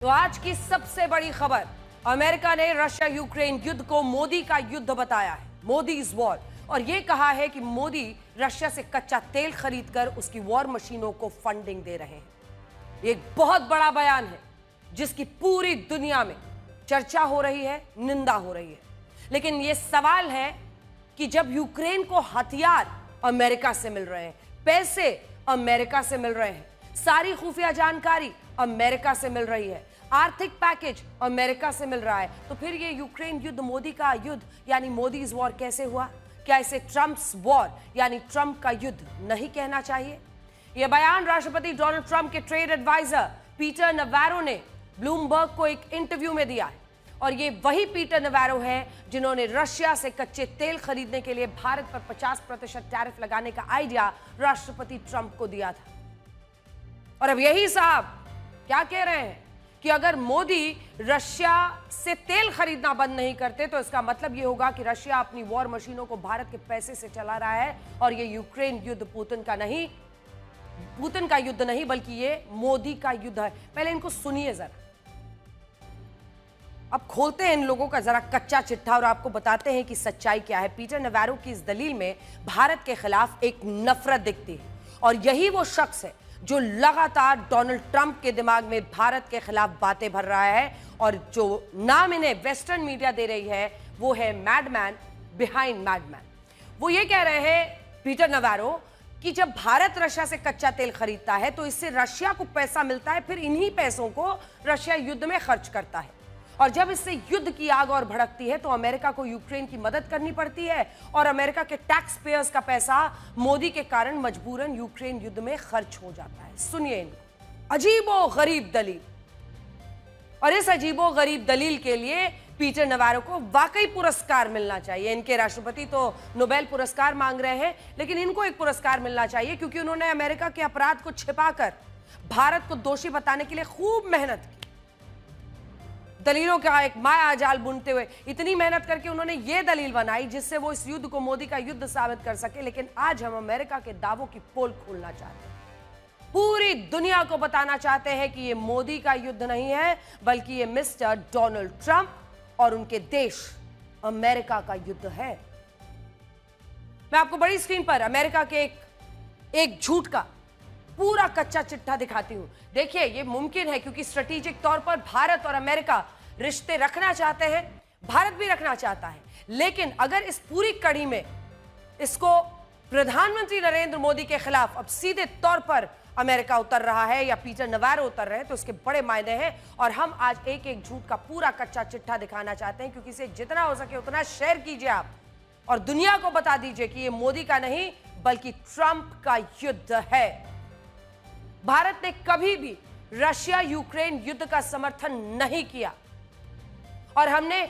तो आज की सबसे बड़ी खबर, अमेरिका ने रशिया यूक्रेन युद्ध को मोदी का युद्ध बताया है, मोदीज वॉर, और यह कहा है कि मोदी रशिया से कच्चा तेल खरीदकर उसकी वॉर मशीनों को फंडिंग दे रहे हैं। एक बहुत बड़ा बयान है जिसकी पूरी दुनिया में चर्चा हो रही है, निंदा हो रही है। लेकिन यह सवाल है कि जब यूक्रेन को हथियार अमेरिका से मिल रहे हैं, पैसे अमेरिका से मिल रहे हैं, सारी खुफिया जानकारी अमेरिका से मिल रही है, आर्थिक पैकेज अमेरिका से मिल रहा है, तो फिर ये यूक्रेन युद्ध मोदी का युद्ध यानी मोदीज वॉर कैसे हुआ? क्या इसे ट्रंप्स वॉर यानी ट्रंप का युद्ध नहीं कहना चाहिए? यह बयान राष्ट्रपति डोनाल्ड ट्रंप के ट्रेड एडवाइजर पीटर नवारो ने ब्लूमबर्ग को एक इंटरव्यू में दिया है। और ये वही पीटर नवारो है जिन्होंने रशिया से कच्चे तेल खरीदने के लिए भारत पर 50% टैरिफ लगाने का आइडिया राष्ट्रपति ट्रंप को दिया था। और अब यही साहब क्या कह रहे हैं कि अगर मोदी रशिया से तेल खरीदना बंद नहीं करते तो इसका मतलब यह होगा कि रशिया अपनी वॉर मशीनों को भारत के पैसे से चला रहा है और यह यूक्रेन युद्ध पुतिन का युद्ध नहीं बल्कि यह मोदी का युद्ध है। पहले इनको सुनिए जरा, अब खोलते हैं इन लोगों का जरा कच्चा चिट्ठा और आपको बताते हैं कि सच्चाई क्या है। पीटर नवारो की इस दलील में भारत के खिलाफ एक नफरत दिखती है और यही वो शख्स है जो लगातार डोनाल्ड ट्रंप के दिमाग में भारत के खिलाफ बातें भर रहा है और जो नाम इन्हें वेस्टर्न मीडिया दे रही है वो है मैडमैन बिहाइंड मैडमैन। वो ये कह रहे हैं पीटर नवारो कि जब भारत रशिया से कच्चा तेल खरीदता है तो इससे रशिया को पैसा मिलता है, फिर इन्हीं पैसों को रशिया युद्ध में खर्च करता है और जब इससे युद्ध की आग और भड़कती है तो अमेरिका को यूक्रेन की मदद करनी पड़ती है और अमेरिका के टैक्स पेयर्स का पैसा मोदी के कारण मजबूरन यूक्रेन युद्ध में खर्च हो जाता है। सुनिए इनको, अजीबो गरीब दलील। और इस अजीबो गरीब दलील के लिए पीटर नवारो को वाकई पुरस्कार मिलना चाहिए। इनके राष्ट्रपति तो नोबेल पुरस्कार मांग रहे हैं, लेकिन इनको एक पुरस्कार मिलना चाहिए क्योंकि उन्होंने अमेरिका के अपराध को छिपाकर भारत को दोषी बताने के लिए खूब मेहनत की। दलीलों का एक माया जाल बुनते हुए इतनी मेहनत करके उन्होंने ये दलील बनाई जिससे वो इस युद्ध को मोदी का युद्ध साबित कर सके। लेकिन आज हम अमेरिका के दावों की पोल खोलना चाहते हैं, पूरी दुनिया को बताना चाहते हैं कि ये मोदी का युद्ध नहीं है बल्कि ये मिस्टर डोनाल्ड ट्रंप और उनके देश अमेरिका का युद्ध है। मैं आपको बड़ी स्क्रीन पर अमेरिका के एक झूठ का पूरा कच्चा चिट्ठा दिखाती हूं। देखिए, यह मुमकिन है क्योंकि स्ट्रेटेजिक तौर पर भारत और अमेरिका रिश्ते रखना चाहते हैं, भारत भी रखना चाहता है, लेकिन अगर इस पूरी कड़ी में इसको प्रधानमंत्री नरेंद्र मोदी के खिलाफ अब सीधे तौर पर अमेरिका उतर रहा है या पीटर नवारो उतर रहे हैं तो इसके बड़े मायने हैं। और हम आज एक एक झूठ का पूरा कच्चा चिट्ठा दिखाना चाहते हैं क्योंकि इसे जितना हो सके उतना शेयर कीजिए आप और दुनिया को बता दीजिए कि यह मोदी का नहीं बल्कि ट्रंप का युद्ध है। भारत ने कभी भी रशिया यूक्रेन युद्ध का समर्थन नहीं किया और हमने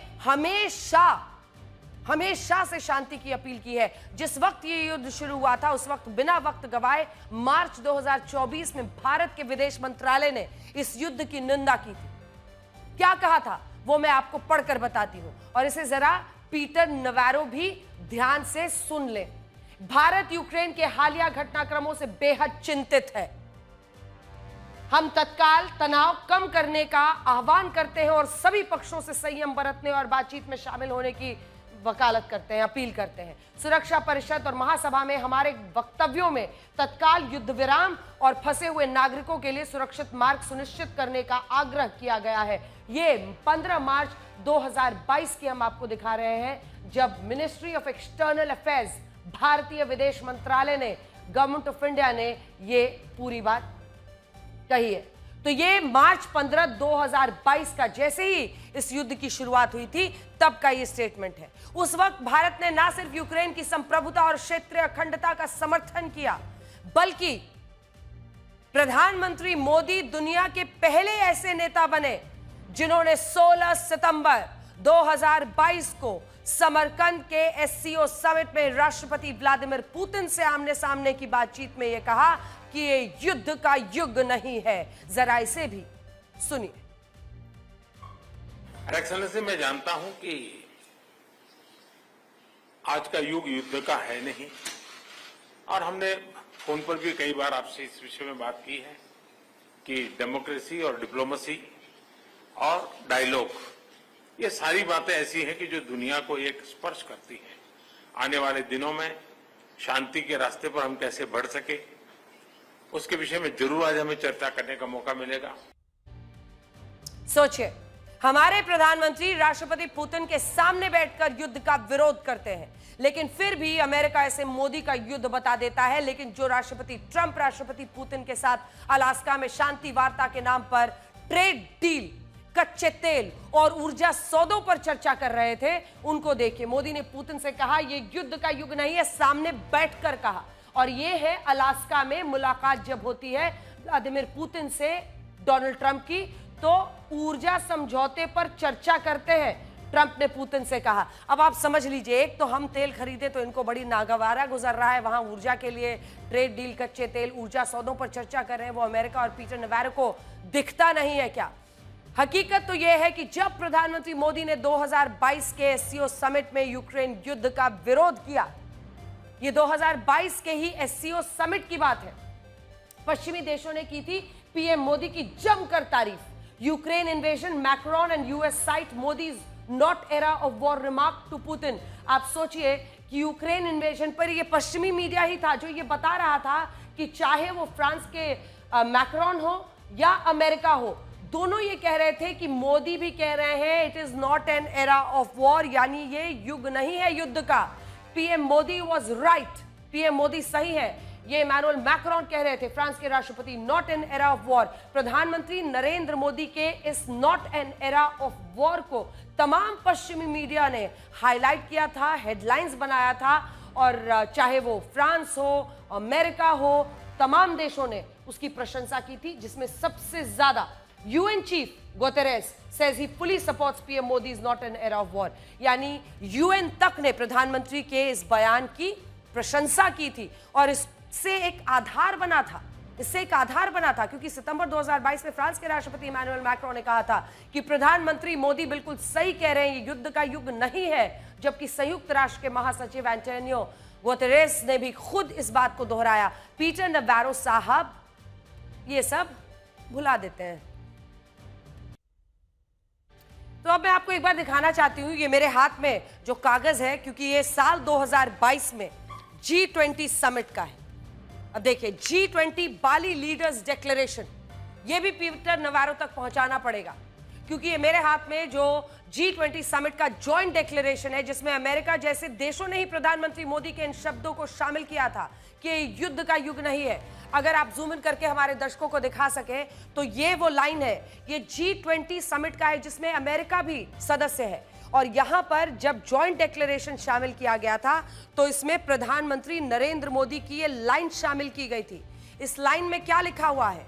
हमेशा से शांति की अपील की है। जिस वक्त ये युद्ध शुरू हुआ था उस वक्त बिना वक्त गवाए मार्च 2024 में भारत के विदेश मंत्रालय ने इस युद्ध की निंदा की थी। क्या कहा था वो मैं आपको पढ़कर बताती हूं और इसे जरा पीटर नवारो भी ध्यान से सुन ले। भारत यूक्रेन के हालिया घटनाक्रमों से बेहद चिंतित है। हम तत्काल तनाव कम करने का आह्वान करते हैं और सभी पक्षों से संयम बरतने और बातचीत में शामिल होने की वकालत करते हैं, अपील करते हैं। सुरक्षा परिषद और महासभा में हमारे वक्तव्यों में तत्काल युद्ध विराम और फंसे हुए नागरिकों के लिए सुरक्षित मार्ग सुनिश्चित करने का आग्रह किया गया है। ये 15 मार्च 2022 की हम आपको दिखा रहे हैं जब मिनिस्ट्री ऑफ एक्सटर्नल अफेयर्स, भारतीय विदेश मंत्रालय ने, गवर्नमेंट ऑफ इंडिया ने ये पूरी बात कही है। तो ये मार्च 15, 2022 का जैसे ही इस युद्ध की शुरुआत हुई थी तब का ये स्टेटमेंट है। उस वक्त भारत ने ना सिर्फ यूक्रेन की संप्रभुता और क्षेत्रीय अखंडता का समर्थन किया बल्कि प्रधानमंत्री मोदी दुनिया के पहले ऐसे नेता बने जिन्होंने 16 सितंबर 2022 को समरकंद के एससीओ समिट में राष्ट्रपति व्लादिमीर पुतिन से आमने सामने की बातचीत में यह कहा कि ये युद्ध का युग नहीं है। जरा इसे भी सुनिए। एक्सेलेंसी, मैं जानता हूं कि आज का युग युद्ध का है नहीं और हमने फोन पर भी कई बार आपसे इस विषय में बात की है कि डेमोक्रेसी और डिप्लोमेसी और डायलॉग, ये सारी बातें ऐसी हैं कि जो दुनिया को एक स्पर्श करती हैं। आने वाले दिनों में शांति के रास्ते पर हम कैसे बढ़ सके, उसके विषय में जरूर आज हमें चर्चा करने का मौका मिलेगा। सोचिए, हमारे प्रधानमंत्री राष्ट्रपति पुतिन के सामने बैठकर युद्ध का विरोध करते हैं, लेकिन फिर भी अमेरिका इसे मोदी का युद्ध बता देता है। लेकिन जो राष्ट्रपति ट्रंप राष्ट्रपति पुतिन के साथ अलास्का में शांति वार्ता के नाम पर ट्रेड डील, कच्चे तेल और ऊर्जा सौदों पर चर्चा कर रहे थे, उनको देखिए। मोदी ने पुतिन से कहा यह युद्ध का युग नहीं है, सामने बैठकर कहा। और यह है अलास्का में मुलाकात जब होती है व्लादिमीर पुतिन से डोनाल्ड ट्रंप की, तो ऊर्जा समझौते पर चर्चा करते हैं, ट्रंप ने पुतिन से कहा। अब आप समझ लीजिए, एक तो हम तेल खरीदे तो इनको बड़ी नागवारा गुजर रहा है, वहां ऊर्जा के लिए ट्रेड डील, कच्चे तेल, ऊर्जा सौदों पर चर्चा कर रहे हैं। वो अमेरिका और पीटर नवारो को दिखता नहीं है क्या? हकीकत तो यह है कि जब प्रधानमंत्री मोदी ने 2022 के एससीओ समिट में यूक्रेन युद्ध का विरोध किया, ये 2022 के ही एससीओ समिट की बात है, पश्चिमी देशों ने की थी पीएम मोदी की जमकर तारीफ। Ukraine invasion, Macron and US cite Modi's not era of war remark to Putin. आप सोचिए कि यूक्रेन इन्वेजन पर ये पश्चिमी मीडिया ही था जो ये बता रहा था कि चाहे वो फ्रांस के मैक्रोन हो या अमेरिका हो, दोनों ये कह रहे थे कि मोदी भी कह रहे हैं it is not an era of war, यानी ये युग नहीं है युद्ध का। PM Modi was right, PM Modi सही है, ये इमैनुअल मैक्रोन कह रहे थे, फ्रांस के राष्ट्रपति, not an era of war. प्रधानमंत्री नरेंद्र मोदी के इस not an era of war को तमाम पश्चिमी मीडिया ने हाईलाइट किया था, हेडलाइंस बनाया था, और चाहे वो फ्रांस हो, अमेरिका हो, तमाम देशों ने उसकी प्रशंसा की थी, जिसमें सबसे ज्यादा UN chief Guterres says he fully supports PM Modi's not an era of war। यानी यूएन तक ने प्रधानमंत्री के इस बयान की प्रशंसा की थी, और इससे एक आधार बना था, क्योंकि सितंबर 2022 में फ्रांस के राष्ट्रपति इमैनुअल मैक्रोन ने कहा था कि प्रधानमंत्री मोदी बिल्कुल सही कह रहे हैं, ये युद्ध का युग नहीं है। जबकि संयुक्त राष्ट्र के महासचिव एंटोनियो गुतेरेस ने भी खुद इस बात को दोहराया। पीटर नवारो साहब ये सब भुला देते हैं। तो अब मैं आपको एक बार दिखाना चाहती हूं, ये मेरे हाथ में जो कागज है, क्योंकि ये साल 2022 में G20 समिट का है। अब देखिए, G20 बाली लीडर्स डिक्लेरेशन, ये भी पीटर नवारो तक पहुंचाना पड़ेगा, क्योंकि ये मेरे हाथ में जो G20 समिट का जॉइंट डिक्लेरेशन है, जिसमें अमेरिका जैसे देशों ने ही प्रधानमंत्री मोदी के इन शब्दों को शामिल किया था कि युद्ध का युग नहीं है। अगर आप जूम इन करके हमारे दर्शकों को दिखा सके तो ये वो लाइन है, ये G20 समिट का है जिसमें अमेरिका भी सदस्य है। और यहां पर जब जॉइंट डिक्लेरेशन शामिल किया गया था तो इसमें प्रधानमंत्री नरेंद्र मोदी की ये लाइन शामिल की गई थी। इस लाइन में क्या लिखा हुआ है?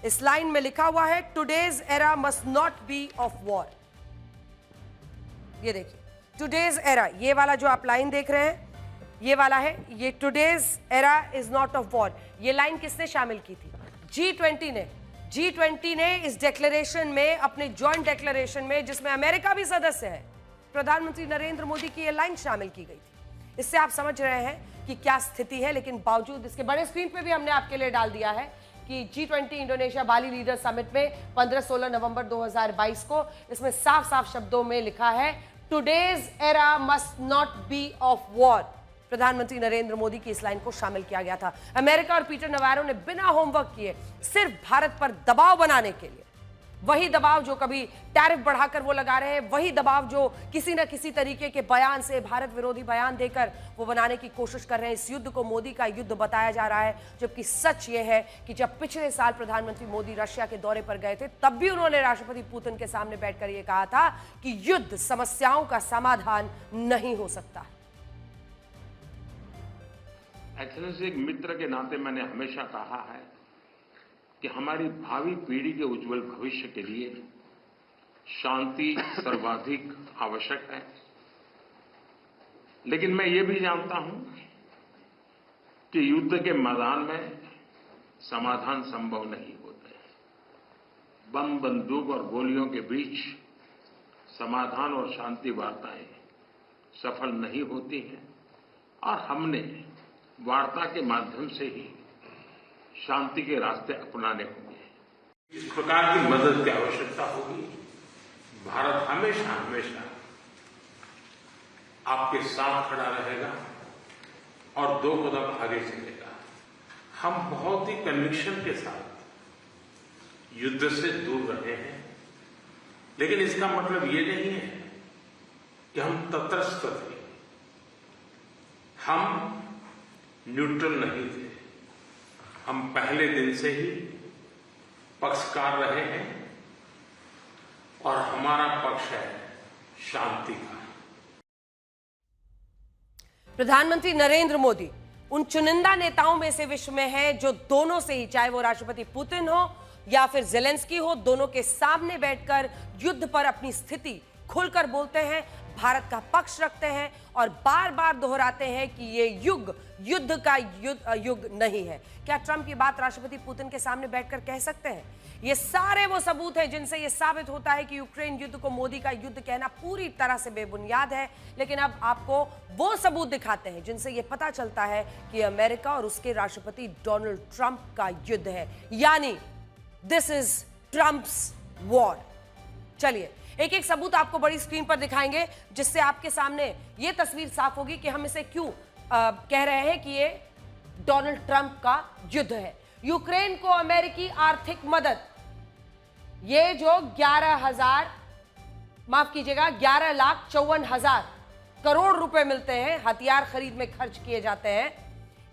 इस लाइन में लिखा हुआ है, today's era must not be of war. ये देखिए, टुडेज एरा, ये वाला जो आप लाइन देख रहे हैं, ये वाला है, ये today's era is not of war. ये लाइन किसने शामिल की थी? G20 ने इस डिक्लेरेशन में, अपने जॉइंट डिक्लेरेशन में, जिसमें अमेरिका भी सदस्य है, प्रधानमंत्री नरेंद्र मोदी की ये लाइन शामिल की गई थी। इससे आप समझ रहे हैं कि क्या स्थिति है। लेकिन बावजूद इसके, बड़े स्क्रीन पे भी हमने आपके लिए डाल दिया है कि G20 इंडोनेशिया बाली लीडर समिट में 15-16 नवंबर 2022 को, इसमें साफ साफ शब्दों में लिखा है, today's era must not be of war. प्रधानमंत्री नरेंद्र मोदी की इस लाइन को शामिल किया गया था। अमेरिका और पीटर नवारो ने बिना होमवर्क किए सिर्फ भारत पर दबाव बनाने के लिए, वही दबाव जो कभी टैरिफ बढ़ाकर वो लगा रहे हैं, वही दबाव जो किसी न किसी तरीके के बयान से, भारत विरोधी बयान देकर वो बनाने की कोशिश कर रहे हैं। इस युद्ध को मोदी का युद्ध बताया जा रहा है, जबकि सच ये है कि जब पिछले साल प्रधानमंत्री मोदी रशिया के दौरे पर गए थे, तब भी उन्होंने राष्ट्रपति पुतिन के सामने बैठकर ये कहा था कि युद्ध समस्याओं का समाधान नहीं हो सकता। एक्सेलेंसी, एक मित्र के नाते मैंने हमेशा कहा है कि हमारी भावी पीढ़ी के उज्जवल भविष्य के लिए शांति सर्वाधिक आवश्यक है। लेकिन मैं ये भी जानता हूं कि युद्ध के मैदान में समाधान संभव नहीं होते। बम, बंदूक और गोलियों के बीच समाधान और शांति वार्ताएं सफल नहीं होती हैं, और हमने वार्ता के माध्यम से ही शांति के रास्ते अपनाने होंगे। इस प्रकार की मदद की आवश्यकता होगी भारत हमेशा हमेशा आपके साथ खड़ा रहेगा और 2 कदम आगे चलेगा। हम बहुत ही कन्विक्शन के साथ युद्ध से दूर रहे हैं, लेकिन इसका मतलब ये नहीं है कि हम तटस्थ थे, हम न्यूट्रल नहीं थे। हम पहले दिन से ही पक्षकार रहे हैं और हमारा पक्ष है शांति का। प्रधानमंत्री नरेंद्र मोदी उन चुनिंदा नेताओं में से विश्व में है जो दोनों से ही, चाहे वो राष्ट्रपति पुतिन हो या फिर जेलेंस्की हो, दोनों के सामने बैठकर युद्ध पर अपनी स्थिति खुलकर बोलते हैं, भारत का पक्ष रखते हैं और बार बार दोहराते हैं कि ये युद्ध का युग नहीं है। क्या ट्रंप की बात राष्ट्रपति पुतिन के सामने बैठकर कह सकते हैं? ये सारे वो सबूत हैं जिनसे ये साबित होता है कि यूक्रेन युद्ध को मोदी का युद्ध कहना पूरी तरह से बेबुनियाद है। लेकिन अब आपको वो सबूत दिखाते हैं जिनसे ये पता चलता है कि अमेरिका और उसके राष्ट्रपति डोनाल्ड ट्रंप का युद्ध है, यानी दिस इज ट्रंप्स वॉर। चलिए एक एक सबूत आपको बड़ी स्क्रीन पर दिखाएंगे जिससे आपके सामने ये तस्वीर साफ होगी कि हम इसे क्यों कह रहे हैं कि ये डोनाल्ड ट्रंप का युद्ध है। यूक्रेन को अमेरिकी आर्थिक मदद, ये जो 11,54,000 करोड़ रुपए मिलते हैं, हथियार खरीद में खर्च किए जाते हैं।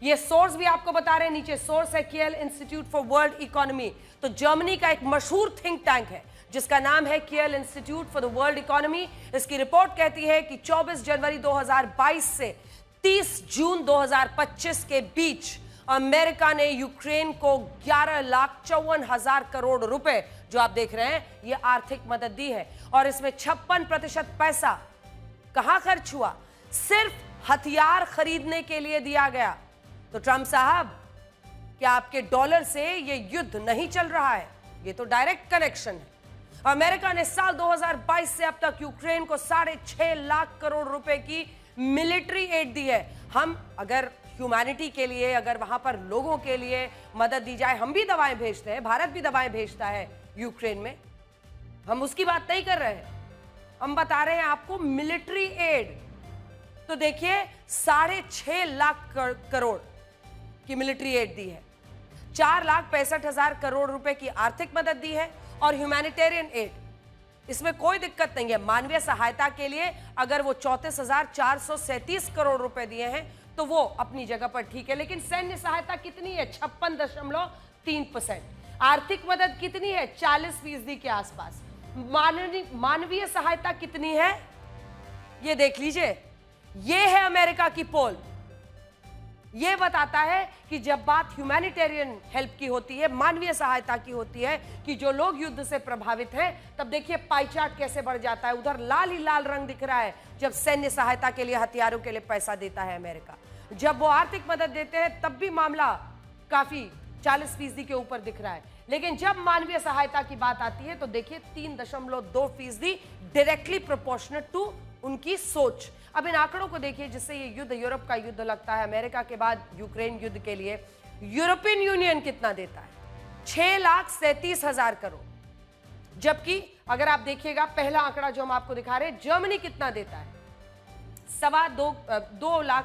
ये सोर्स भी आपको बता रहे हैं, नीचे सोर्स है कियल इंस्टीट्यूट फॉर वर्ल्ड इकोनॉमी। तो जर्मनी का एक मशहूर थिंक टैंक है जिसका नाम है कियल institute for the world economy. इसकी रिपोर्ट कहती है कि 24 जनवरी 2022 से 30 जून 2025 के बीच अमेरिका ने यूक्रेन को 11,54,000 करोड़ रुपए, जो आप देख रहे हैं, ये आर्थिक मदद दी है। और इसमें 56% पैसा कहां खर्च हुआ? सिर्फ हथियार खरीदने के लिए दिया गया। तो ट्रंप साहब, क्या आपके डॉलर से ये युद्ध नहीं चल रहा है? ये तो डायरेक्ट कनेक्शन है। अमेरिका ने साल 2022 से अब तक यूक्रेन को 6.5 लाख करोड़ रुपए की मिलिट्री एड दी है। हम अगर ह्यूमैनिटी के लिए, अगर वहां पर लोगों के लिए मदद दी जाए, हम भी दवाएं भेजते हैं, भारत भी दवाएं भेजता है यूक्रेन में, हम उसकी बात नहीं कर रहे हैं। हम बता रहे हैं आपको मिलिट्री एड। तो देखिए 6.5 लाख करोड़ की मिलिट्री एड दी है, 4,65,000 करोड़ रुपए की आर्थिक मदद दी है और ह्यूमैनिटेरियन एड, इसमें कोई दिक्कत नहीं है। मानवीय सहायता के लिए अगर वो 34,437 करोड़ रुपए दिए हैं तो वो अपनी जगह पर ठीक है। लेकिन सैन्य सहायता कितनी है? 56.3%। आर्थिक मदद कितनी है? 40% के आसपास। मानवीय सहायता कितनी है? ये देख लीजिए, ये है अमेरिका की पोल। यह बताता है कि जब बात ह्यूमैनिटेरियन हेल्प की होती है, मानवीय सहायता की होती है, कि जो लोग युद्ध से प्रभावित हैं, तब देखिए पाई चार्ट कैसे बढ़ जाता है। उधर लाल ही लाल रंग दिख रहा है जब सैन्य सहायता के लिए, हथियारों के लिए पैसा देता है अमेरिका। जब वो आर्थिक मदद देते हैं तब भी मामला काफी 40% के ऊपर दिख रहा है। लेकिन जब मानवीय सहायता की बात आती है तो देखिए 3.2% डायरेक्टली प्रोपोर्शनल टू उनकी सोच। अब इन आंकड़ों को देखिए जिससे ये युद्ध यूरोप का युद्ध लगता है। अमेरिका के बाद यूक्रेन युद्ध के लिए यूरोपियन यूनियन कितना देता है? 6,37,000 करोड़। जबकि अगर आप देखिएगा पहला आंकड़ा जो हम आपको दिखा रहे हैं, जर्मनी कितना देता है? 2 लाख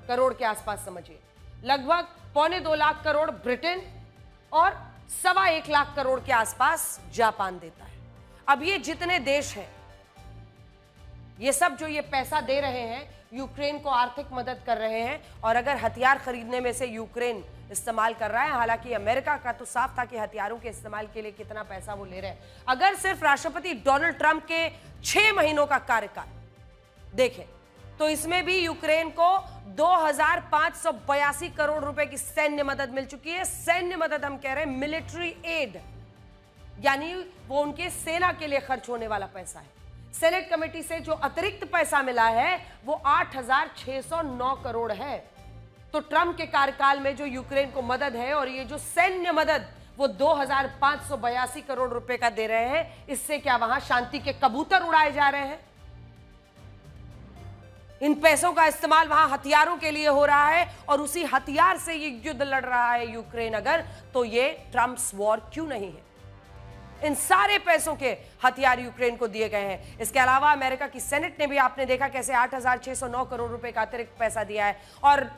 करोड़ के आसपास समझिए। लगभग 2.25 लाख करोड़ ब्रिटेन और 1.25 लाख करोड़ के आसपास जापान देता है। अब ये जितने देश हैं, ये सब जो ये पैसा दे रहे हैं, यूक्रेन को आर्थिक मदद कर रहे हैं, और अगर हथियार खरीदने में से यूक्रेन इस्तेमाल कर रहा है, हालांकि अमेरिका का तो साफ था कि हथियारों के इस्तेमाल के लिए कितना पैसा वो ले रहे हैं। अगर सिर्फ राष्ट्रपति डोनाल्ड ट्रंप के 6 महीनों का कार्यकाल देखें तो इसमें भी यूक्रेन को 2,582 करोड़ रुपए की सैन्य मदद मिल चुकी है। सैन्य मदद हम कह रहे हैं, मिलिट्री एड, यानी वो उनके सेना के लिए खर्च होने वाला पैसा है। सेनेट कमेटी से जो अतिरिक्त पैसा मिला है वो 8,609 करोड़ है। तो ट्रंप के कार्यकाल में जो यूक्रेन को मदद है और ये जो सैन्य मदद वो 2,582 करोड़ रुपए का दे रहे हैं, इससे क्या वहां शांति के कबूतर उड़ाए जा रहे हैं? इन पैसों का इस्तेमाल वहां हथियारों के लिए हो रहा है और उसी हथियार से ये युद्ध लड़ रहा है यूक्रेन। अगर तो ये ट्रंप्स वॉर क्यों नहीं है? इन सारे पैसों के हथियार यूक्रेन को दिए गए हैं। इसके अलावा अमेरिका की सेनेट ने भी आपने देखा कैसे 8,609 करोड़ रुपए का अतिरिक्त पैसा दिया है। और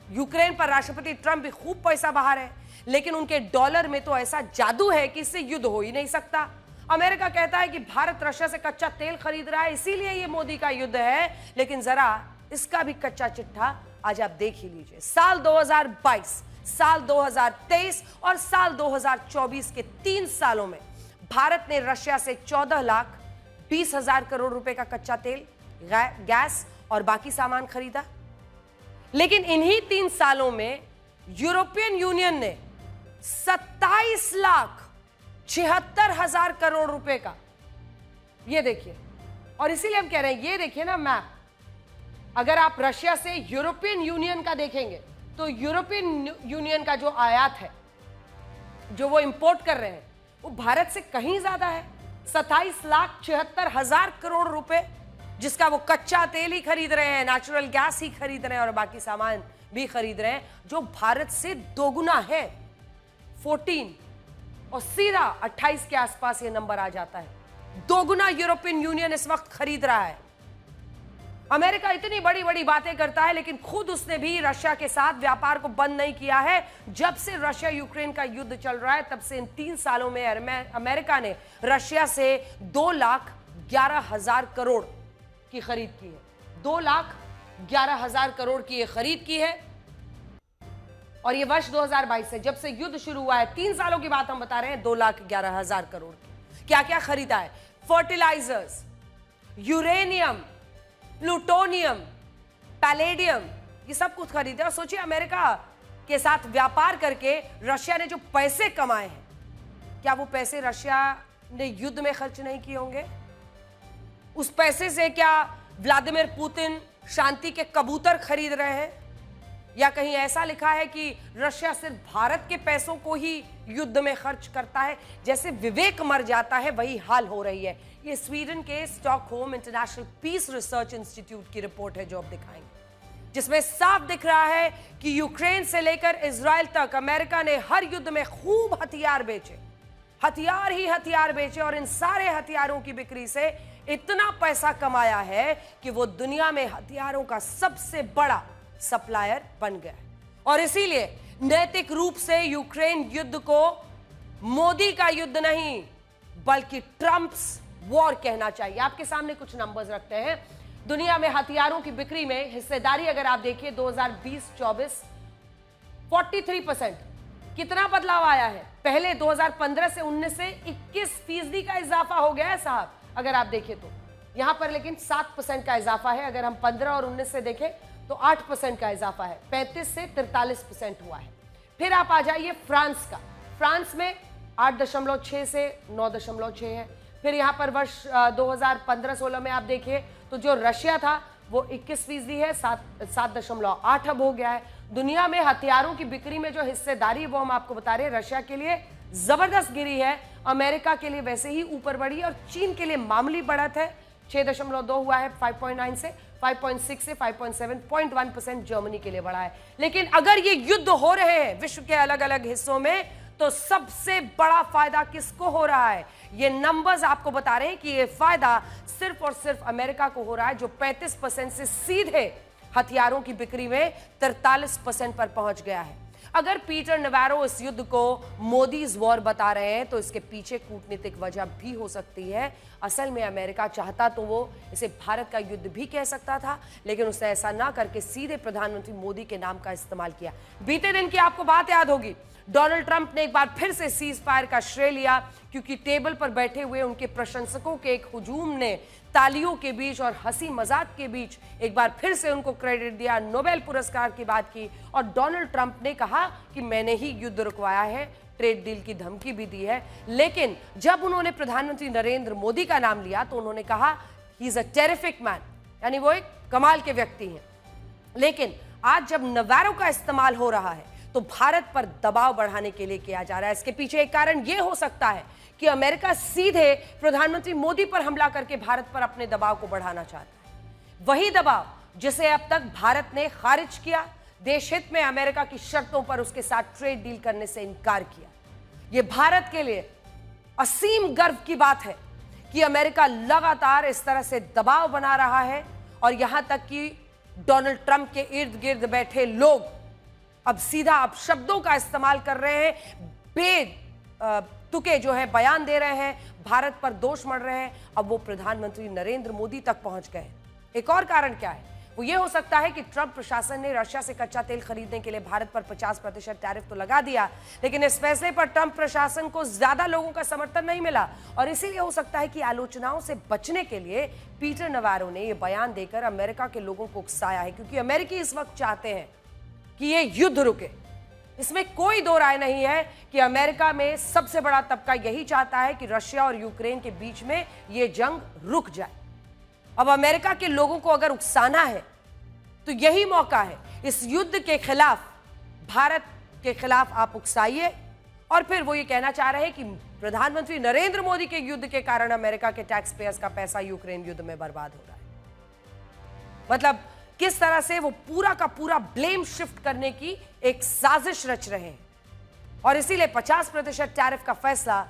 यूक्रेन पर राष्ट्रपति ट्रंप भी खूब पैसा बहा रहे हैं, लेकिन उनके डॉलर में तो ऐसा जादू है कि इससे युद्ध हो ही नहीं सकता। अमेरिका कहता है कि भारत रशिया से कच्चा तेल खरीद रहा है, इसीलिए ये मोदी का युद्ध है, लेकिन जरा इसका भी कच्चा चिट्ठा आज आप देख ही लीजिए। साल 2022, साल 2023 और साल 2024 के 3 सालों में भारत ने रशिया से 14,20,000 करोड़ रुपए का कच्चा तेल, गैस और बाकी सामान खरीदा। लेकिन इन्हीं 3 सालों में यूरोपियन यूनियन ने 27,76,000 करोड़ रुपए का, ये देखिए, और इसीलिए हम कह रहे हैं, ये देखिए ना मैप, अगर आप रशिया से यूरोपियन यूनियन का देखेंगे तो यूरोपियन यूनियन का जो आयात है, जो वो इंपोर्ट कर रहे हैं, वो भारत से कहीं ज्यादा है। 27,76,000 करोड़ रुपए, जिसका वो कच्चा तेल ही खरीद रहे हैं, नेचुरल गैस ही खरीद रहे हैं और बाकी सामान भी खरीद रहे हैं, जो भारत से दोगुना है। 14 और सीधा 28 के आसपास ये नंबर आ जाता है। दोगुना यूरोपियन यूनियन इस वक्त खरीद रहा है। अमेरिका इतनी बड़ी बड़ी बातें करता है, लेकिन खुद उसने भी रशिया के साथ व्यापार को बंद नहीं किया है। जब से रशिया यूक्रेन का युद्ध चल रहा है, तब से इन 3 सालों में अमेरिका ने रशिया से 2,11,000 करोड़ की खरीद की है। 2,11,000 करोड़ की ये खरीद की है। और ये वर्ष 2022 से, जब से युद्ध शुरू हुआ है, 3 सालों की बात हम बता रहे हैं, 2,11,000 करोड़ की। क्या क्या खरीदा है? फर्टिलाइजर्स, यूरेनियम, प्लूटोनियम, पैलेडियम, ये सब कुछ खरीदा। और सोचिए, अमेरिका के साथ व्यापार करके रशिया ने जो पैसे कमाए हैं, क्या वो पैसे रशिया ने युद्ध में खर्च नहीं किए होंगे? उस पैसे से क्या व्लादिमीर पुतिन शांति के कबूतर खरीद रहे हैं? या कहीं ऐसा लिखा है कि रशिया सिर्फ भारत के पैसों को ही युद्ध में खर्च करता है? जैसे विवेक मर जाता है, वही हाल हो रही है। ये स्वीडन के Stockholm international peace research institute की रिपोर्ट है, जो आप दिखाएंगे, जिसमें साफ दिख रहा है कि यूक्रेन से लेकर इजराइल तक अमेरिका ने हर युद्ध में खूब हथियार बेचे, हथियार ही हथियार बेचे, और इन सारे हथियारों की बिक्री से इतना पैसा कमाया है कि वो दुनिया में हथियारों का सबसे बड़ा सप्लायर बन गया है। और इसीलिए नैतिक रूप से यूक्रेन युद्ध को मोदी का युद्ध नहीं, बल्कि ट्रंप्स वॉर कहना चाहिए। आपके सामने कुछ नंबर्स रखते हैं। दुनिया में हथियारों की बिक्री में हिस्सेदारी अगर आप देखिए 2020-24 43%। कितना बदलाव आया है? पहले 2015 से 19 से 21% का इजाफा हो गया है साहब, अगर आप देखें तो। यहां पर लेकिन 7% का इजाफा है। अगर हम 15 और 19 से देखें तो 8% का इजाफा है। 35 से 43% हुआ है। फिर आप आ जाइए फ्रांस का। फ्रांस में 8.6 से 9.6 है। फिर यहां पर वर्ष 2015-16 में आप देखिए तो जो रशिया था वो 21% है, 7.8 अब हो गया है। दुनिया में हथियारों की बिक्री में जो हिस्सेदारी वो हम आपको बता रहे हैं, रशिया के लिए जबरदस्त गिरी है, अमेरिका के लिए वैसे ही ऊपर बढ़ी है, और चीन के लिए मामूली बढ़त है, 6.2 हुआ है 5.9 से, 5.6 से 5.7, 0.1% जर्मनी के लिए बढ़ा है। लेकिन अगर ये युद्ध हो रहे हैं विश्व के अलग अलग हिस्सों में, तो सबसे बड़ा फायदा किसको हो रहा है? ये नंबर्स आपको बता रहे हैं कि ये फायदा सिर्फ और सिर्फ अमेरिका को हो रहा है, जो 35% से सीधे हथियारों की बिक्री में 43% पर पहुंच गया है। अगर पीटर नवारो इस युद्ध को मोदीज वॉर बता रहे हैं, तो इसके पीछे कूटनीतिक वजह भी हो सकती है। असल में अमेरिका चाहता तो वो इसे भारत का युद्ध भी कह सकता था, लेकिन उसने ऐसा ना करके सीधे प्रधानमंत्री मोदी के नाम का इस्तेमाल किया। बीते दिन की आपको बात याद होगी, डोनाल्ड ट्रंप ने एक बार फिर से सीज फायर का श्रेय लिया, क्योंकि टेबल पर बैठे हुए उनके प्रशंसकों के एक हुजूम ने तालियों के बीच और हंसी मजाक के बीच एक बार फिर से उनको क्रेडिट दिया, नोबेल पुरस्कार की बात की, और डोनाल्ड ट्रंप ने कहा कि मैंने ही युद्ध रुकवाया है, ट्रेड डील की धमकी भी दी है। लेकिन जब उन्होंने प्रधानमंत्री नरेंद्र मोदी का नाम लिया तो उन्होंने कहा he is a terrific man, यानी वो एक कमाल के व्यक्ति हैं। लेकिन आज जब नवारो का इस्तेमाल हो रहा है तो भारत पर दबाव बढ़ाने के लिए किया जा रहा है। इसके पीछे एक कारण यह हो सकता है कि अमेरिका सीधे प्रधानमंत्री मोदी पर हमला करके भारत पर अपने दबाव को बढ़ाना चाहता है, वही दबाव जिसे अब तक भारत ने खारिज किया, देश हित में अमेरिका की शर्तों पर उसके साथ ट्रेड डील करने से इनकार किया। यह भारत के लिए असीम गर्व की बात है कि अमेरिका लगातार इस तरह से दबाव बना रहा है और यहां तक कि डोनाल्ड ट्रंप के इर्द गिर्द बैठे लोग अब सीधा शब्दों का इस्तेमाल कर रहे हैं, तुके जो है बयान दे रहे हैं, भारत पर दोष मढ़ रहे हैं। अब वो प्रधानमंत्री नरेंद्र मोदी तक पहुंच गए। एक और कारण क्या है? वो ये हो सकता है कि ट्रंप प्रशासन ने रशिया से कच्चा तेल खरीदने के लिए भारत पर 50% टैरिफ तो लगा दिया, लेकिन इस फैसले पर ट्रंप प्रशासन को ज्यादा लोगों का समर्थन नहीं मिला और इसीलिए हो सकता है कि आलोचनाओं से बचने के लिए पीटर नवारो ने यह बयान देकर अमेरिका के लोगों को उकसाया है, क्योंकि अमेरिकी इस वक्त चाहते हैं कि ये युद्ध रुके। इसमें कोई दो राय नहीं है कि अमेरिका में सबसे बड़ा तबका यही चाहता है कि रशिया और यूक्रेन के बीच में यह जंग रुक जाए। अब अमेरिका के लोगों को अगर उकसाना है तो यही मौका है। इस युद्ध के खिलाफ, भारत के खिलाफ आप उकसाइए। और फिर वो ये कहना चाह रहे हैं कि प्रधानमंत्री नरेंद्र मोदी के युद्ध के कारण अमेरिका के टैक्स पेयर्स का पैसा यूक्रेन युद्ध में बर्बाद हो रहा है। मतलब किस तरह से वो पूरा का पूरा ब्लेम शिफ्ट करने की एक साजिश रच रहे हैं और इसीलिए 50% टैरिफ का फैसला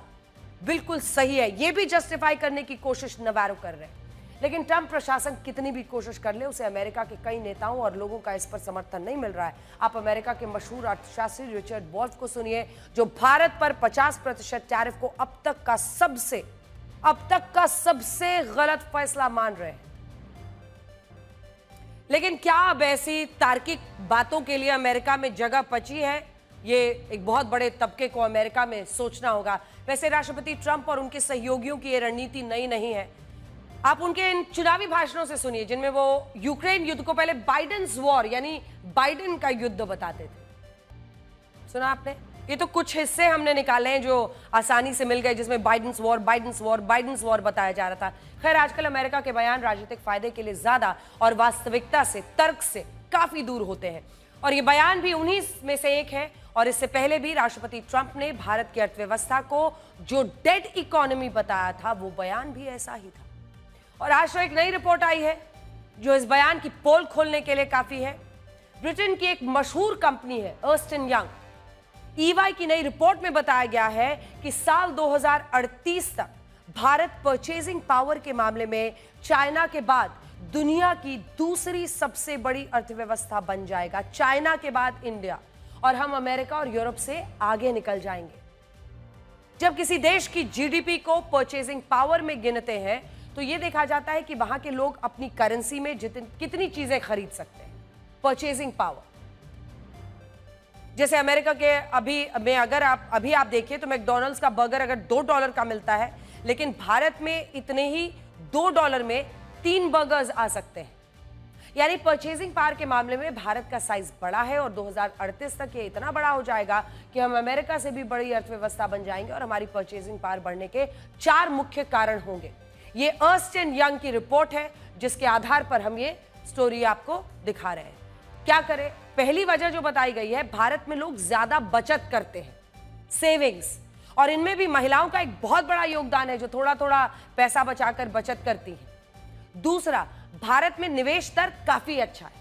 बिल्कुल सही है, ये भी जस्टिफाई करने की कोशिश नवारो कर रहे हैं। लेकिन ट्रंप प्रशासन कितनी भी कोशिश कर ले, उसे अमेरिका के कई नेताओं और लोगों का इस पर समर्थन नहीं मिल रहा है। आप अमेरिका के मशहूर अर्थशास्त्री रिचर्ड वॉल्फ को सुनिए, जो भारत पर 50% टैरिफ को अब तक का सबसे गलत फैसला मान रहे हैं। लेकिन क्या अब ऐसी तार्किक बातों के लिए अमेरिका में जगह बची है? ये एक बहुत बड़े तबके को अमेरिका में सोचना होगा। वैसे राष्ट्रपति ट्रंप और उनके सहयोगियों की ये रणनीति नई नहीं है। आप उनके इन चुनावी भाषणों से सुनिए, जिनमें वो यूक्रेन युद्ध को पहले बाइडेन्स वॉर यानी बाइडेन का युद्ध बताते थे। सुना आपने? ये तो कुछ हिस्से हमने निकाले हैं जो आसानी से मिल गए, जिसमें बाइडेन्स वॉर बताया जा रहा था। खैर, आजकल अमेरिका के बयान राजनीतिक फायदे के लिए ज्यादा और वास्तविकता से, तर्क से काफी दूर होते हैं और ये बयान भी उन्हीं में से एक है। और इससे पहले भी राष्ट्रपति ट्रंप ने भारत की अर्थव्यवस्था को जो डेड इकोनॉमी बताया था, वो बयान भी ऐसा ही था। और आज तो एक नई रिपोर्ट आई है जो इस बयान की पोल खोलने के लिए काफी है। ब्रिटेन की एक मशहूर कंपनी है अर्स्ट एंड यंग, EY की नई रिपोर्ट में बताया गया है कि साल 2038 तक भारत परचेजिंग पावर के मामले में चाइना के बाद दुनिया की दूसरी सबसे बड़ी अर्थव्यवस्था बन जाएगा। चाइना के बाद इंडिया, और हम अमेरिका और यूरोप से आगे निकल जाएंगे। जब किसी देश की जीडीपी को परचेजिंग पावर में गिनते हैं तो यह देखा जाता है कि वहां के लोग अपनी करेंसी में कितनी चीजें खरीद सकते हैं। परचेजिंग पावर, जैसे अमेरिका के अगर आप देखिए तो मैकडॉनल्ड्स का बर्गर अगर $2 का मिलता है, लेकिन भारत में इतने ही $2 में 3 बर्गर्स आ सकते हैं। यानी परचेजिंग पावर के मामले में भारत का साइज बड़ा है और 2038 तक ये इतना बड़ा हो जाएगा कि हम अमेरिका से भी बड़ी अर्थव्यवस्था बन जाएंगे। और हमारी परचेजिंग पावर बढ़ने के 4 मुख्य कारण होंगे। ये अर्स्ट एंड यंग की रिपोर्ट है, जिसके आधार पर हम ये स्टोरी आपको दिखा रहे हैं। क्या करें? पहली वजह जो बताई गई है, भारत में लोग ज्यादा बचत करते हैं, सेविंग्स, और इनमें भी महिलाओं का एक बहुत बड़ा योगदान है जो थोड़ा थोड़ा पैसा बचाकर बचत करती हैं। दूसरा, भारत में निवेश दर काफी अच्छा है।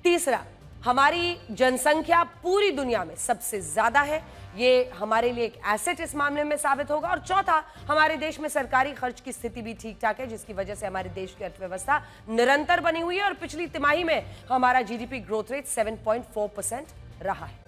तीसरा, हमारी जनसंख्या पूरी दुनिया में सबसे ज्यादा है, ये हमारे लिए एक एसेट इस मामले में साबित होगा। और चौथा, हमारे देश में सरकारी खर्च की स्थिति भी ठीक ठाक है, जिसकी वजह से हमारे देश की अर्थव्यवस्था निरंतर बनी हुई है और पिछली तिमाही में हमारा जीडीपी ग्रोथ रेट 7.4% रहा है।